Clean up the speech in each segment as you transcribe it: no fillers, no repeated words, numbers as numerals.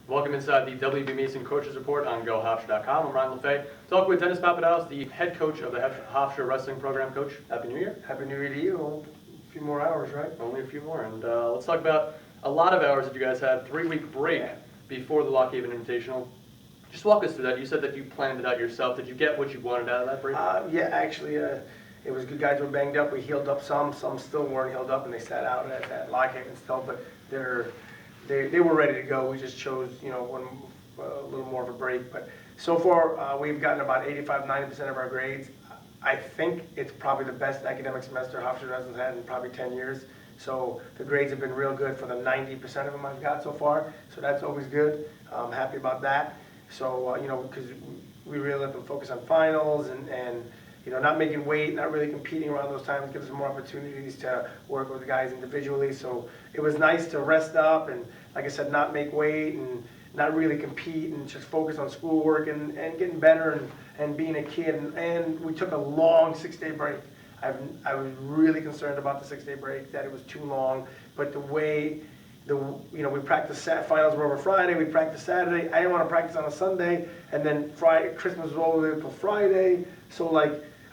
Welcome inside the WB Mason Coaches Report on GoHofstra.com. I'm Ryan LaFay. Talking with Dennis Papadatos, the head coach of the Hofstra Wrestling Program. Coach, Happy New Year. Happy New Year to you. A few more hours, right? Only a few more. And let's talk about a lot of hours that you guys had. 3-week break before the Lock Haven Invitational. Just walk us through that. You said that you planned it out yourself. Did you get what you wanted out of that break? Yeah, actually, it was good. Guys were banged up. We healed up some. Some still weren't healed up, and they sat out at Lock Haven still. But they were ready to go. We just chose, a little more of a break. But so far, we've gotten about 85–90% of our grades. I think it's probably the best academic semester Hofstra has had in probably 10 years. So the grades have been real good for the 90% of them I've got so far. So that's always good. I'm happy about that. So, because we really let them focus on finals and not making weight, not really competing around those times, gives them more opportunities to work with the guys individually. So it was nice to rest up and, like I said, not make weight and not really compete and just focus on schoolwork and getting better and being a kid. And we took a long 6-day break. I was really concerned about the 6-day break, that it was too long. But the way we practiced finals were over Friday, we practiced Saturday. I didn't want to practice on a Sunday, and then Christmas was over until Friday. So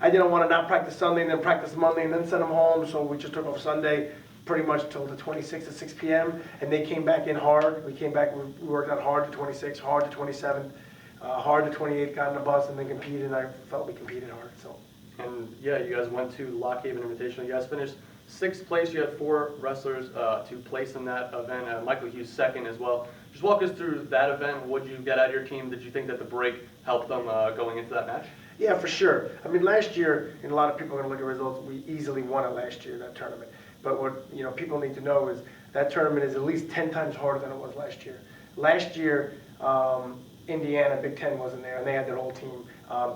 I didn't want to not practice Sunday and then practice Monday and then send them home. So we just took off Sunday pretty much till the 26th at 6 p.m. And they came back in hard. We came back, we worked out hard to 26, hard to 27, hard to 28, got on the bus and then competed, and I felt we competed hard. So. And yeah, you guys went to Lock Haven Invitational. You guys finished 6th place. You had 4 wrestlers to place in that event. Michael Hughes second as well. Just walk us through that event. What did you get out of your team? Did you think that the break helped them going into that match? Yeah, for sure. I mean, last year, and a lot of people are going to look at results, we easily won it last year, that tournament. But what people need to know is that tournament is at least 10 times harder than it was last year. Last year, Indiana, Big Ten wasn't there, and they had their whole team.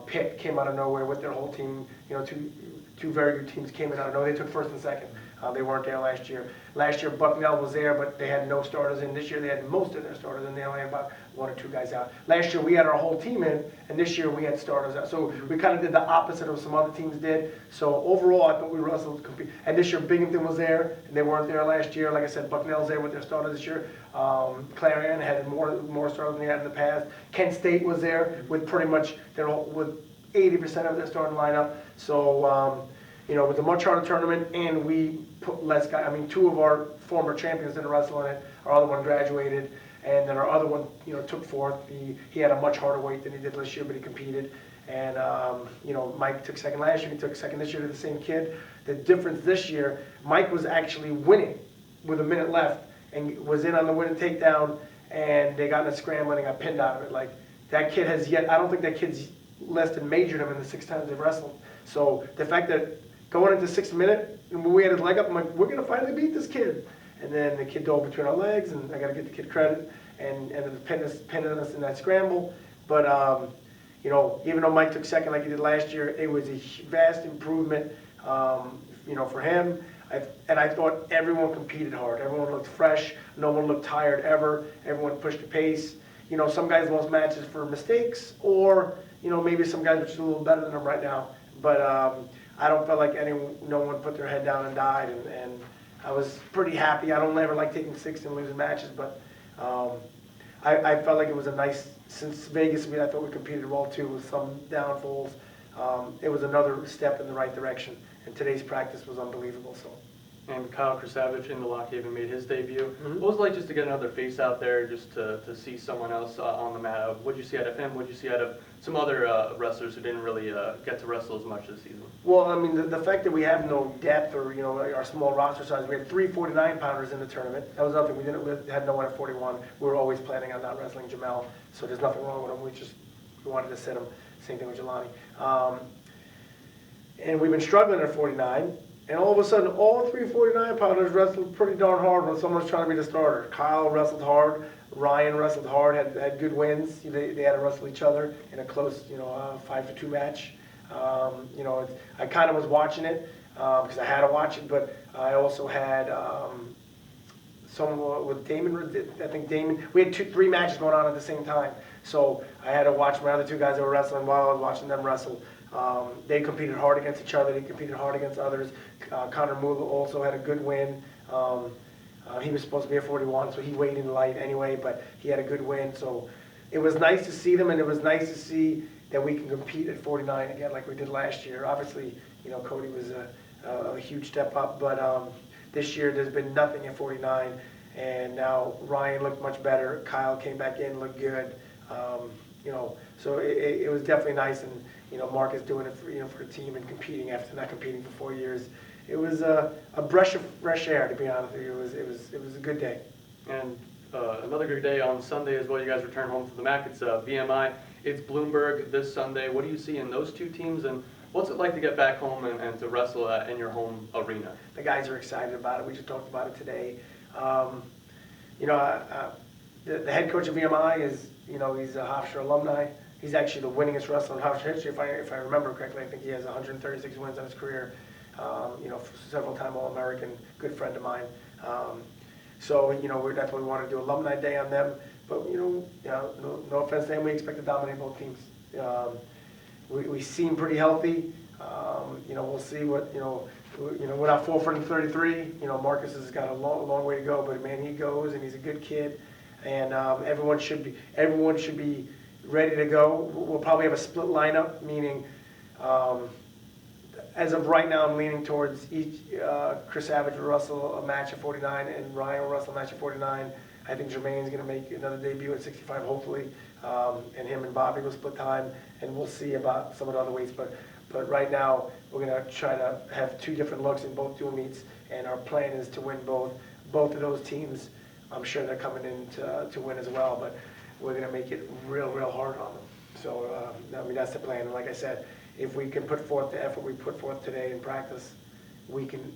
Pitt came out of nowhere with their whole team. Two very good teams came in out of nowhere. They took first and second. They weren't there last year. Last year, Bucknell was there, but they had no starters in. This year, they had most of their starters, and they only had about 1 or 2 guys out. Last year, we had our whole team in, and this year, we had starters out. So we kind of did the opposite of some other teams did. So overall, I thought we wrestled compete. And this year, Binghamton was there, and they weren't there last year. Like I said, Bucknell's there with their starters this year. Clarion had more starters than they had in the past. Kent State was there with pretty much with 80% of their starting lineup. So. It was a much harder tournament, and we put less guys. I mean, 2 of our former champions didn't wrestle in it. Our other one graduated, and then our other one, took 4th. He had a much harder weight than he did last year, but he competed. And, Mike took 2nd last year. He took 2nd this year to the same kid. The difference this year, Mike was actually winning with a minute left and was in on the winning takedown, and they got in a scramble and got pinned out of it. That kid I don't think that kid's less than majored him in the 6 times they've wrestled. So the fact that going into 6th minute, and we had his leg up, I'm like, we're going to finally beat this kid. And then the kid dove between our legs, and I got to give the kid credit, and it was pinning us in that scramble. But, even though Mike took 2nd like he did last year, it was a vast improvement, for him. I thought everyone competed hard. Everyone looked fresh. No one looked tired ever. Everyone pushed the pace. Some guys lost matches for mistakes, or, maybe some guys are just a little better than them right now. But, I don't feel like no one put their head down and died, and I was pretty happy. I don't ever like taking 6th and losing matches, but I felt like it was a nice, since Vegas, I thought we competed well too with some downfalls. It was another step in the right direction, and today's practice was unbelievable. So. And Kyle Krasavich in the Lock Haven made his debut. Mm-hmm. What was it like just to get another face out there, just to see someone else on the mat? What did you see out of him? What did you see out of some other wrestlers who didn't really get to wrestle as much this season? Well, I mean, the fact that we have no depth or, our small roster size, we had 3 49-pounders in the tournament. That was nothing. We had no one at 41. We were always planning on not wrestling Jamel, so there's nothing wrong with him. We wanted to sit him. Same thing with Jelani. And we've been struggling at 49. And all of a sudden, all 3 49-pounders wrestled pretty darn hard when someone was trying to be the starter. Kyle wrestled hard. Ryan wrestled hard, had good wins. They had to wrestle each other in a close, 5-2 match. I kind of was watching it because I had to watch it, but I also had someone with Damon. I think Damon. We had 3 matches going on at the same time, so I had to watch my other 2 guys that were wrestling while I was watching them wrestle. They competed hard against each other. They competed hard against others. Connor Mula also had a good win. He was supposed to be a 41, so he weighed in light anyway, but he had a good win. So it was nice to see them, and it was nice to see that we can compete at 49 again like we did last year. Obviously, Cody was a huge step up, but this year there's been nothing at 49, and now Ryan looked much better. Kyle came back in, looked good. So it was definitely nice, and Mark is doing it for the team and competing after not competing for 4 years. It was a breath of fresh air, to be honest with you. It was a good day. And another good day on Sunday as well. You guys return home from the MAC. It's VMI. It's Bloomberg this Sunday. What do you see in those two teams, and what's it like to get back home and to wrestle in your home arena? The guys are excited about it. We just talked about it today. The head coach of VMI is, he's a Hofstra alumni. He's actually the winningest wrestler in Hofstra history, if I remember correctly. I think he has 136 wins in his career. Several-time All-American, good friend of mine. So that's what we want to do, Alumni Day on them. But no offense to them, we expect to dominate both teams. We seem pretty healthy. We'll see what we're not 4 for 33. Marcus has got a long way to go, but man, he goes, and he's a good kid, and everyone should be ready to go. We'll probably have a split lineup, meaning as of right now, I'm leaning towards Chris Savage will wrestle a match at 49, and Ryan will wrestle a match at 49. I think Jermaine's going to make another debut at 65, hopefully, and him and Bobby will split time, and we'll see about some of the other weights. But right now, we're going to try to have 2 different looks in both dual meets, and our plan is to win both of those teams. I'm sure they're coming in to win as well, but we're going to make it real hard on them. So, that's the plan. And like I said, if we can put forth the effort we put forth today in practice, we can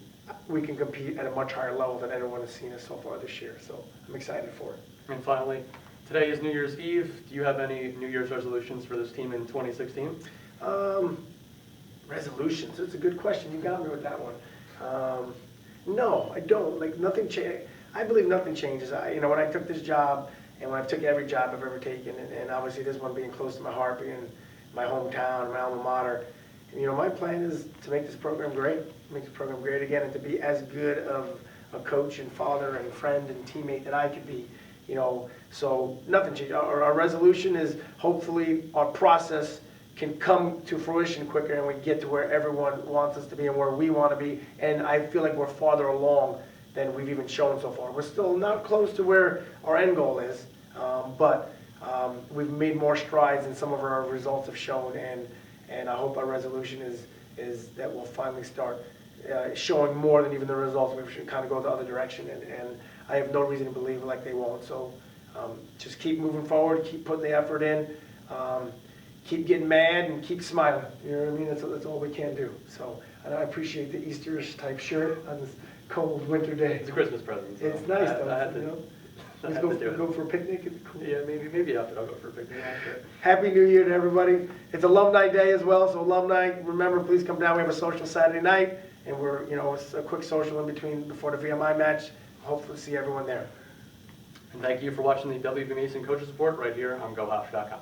compete at a much higher level than anyone has seen us so far this year. So I'm excited for it. And finally, today is New Year's Eve. Do you have any New Year's resolutions for this team in 2016? Resolutions. It's a good question. You got me with that one. No, I don't. Like nothing. I believe nothing changes. When I took this job, and when I took every job I've ever taken, and obviously this one being close to my heart, being my hometown, my alma mater. My plan is to make this program great, again, and to be as good of a coach and father and friend and teammate that I could be. So nothing changed. Our resolution is hopefully our process can come to fruition quicker, and we get to where everyone wants us to be and where we want to be. And I feel like we're farther along than we've even shown so far. We're still not close to where our end goal is, but we've made more strides than some of our results have shown, and I hope our resolution is that we'll finally start showing more than even the results. We should kind of go the other direction, and I have no reason to believe like they won't. So just keep moving forward, keep putting the effort in, keep getting mad, and keep smiling. You know what I mean? That's all we can do. So and I appreciate the Easter-ish type shirt on this cold winter day. It's a Christmas present. So it's nice, I had though. to Go for a picnic. It's cool. Yeah, maybe after I'll go for a picnic after. Happy New Year to everybody. It's Alumni Day as well, so alumni, remember, please come down. We have a social Saturday night, and we're, it's a quick social in between before the VMI match. Hopefully see everyone there. And thank you for watching the WB Mason Coaches Report right here on GoHofstra.com.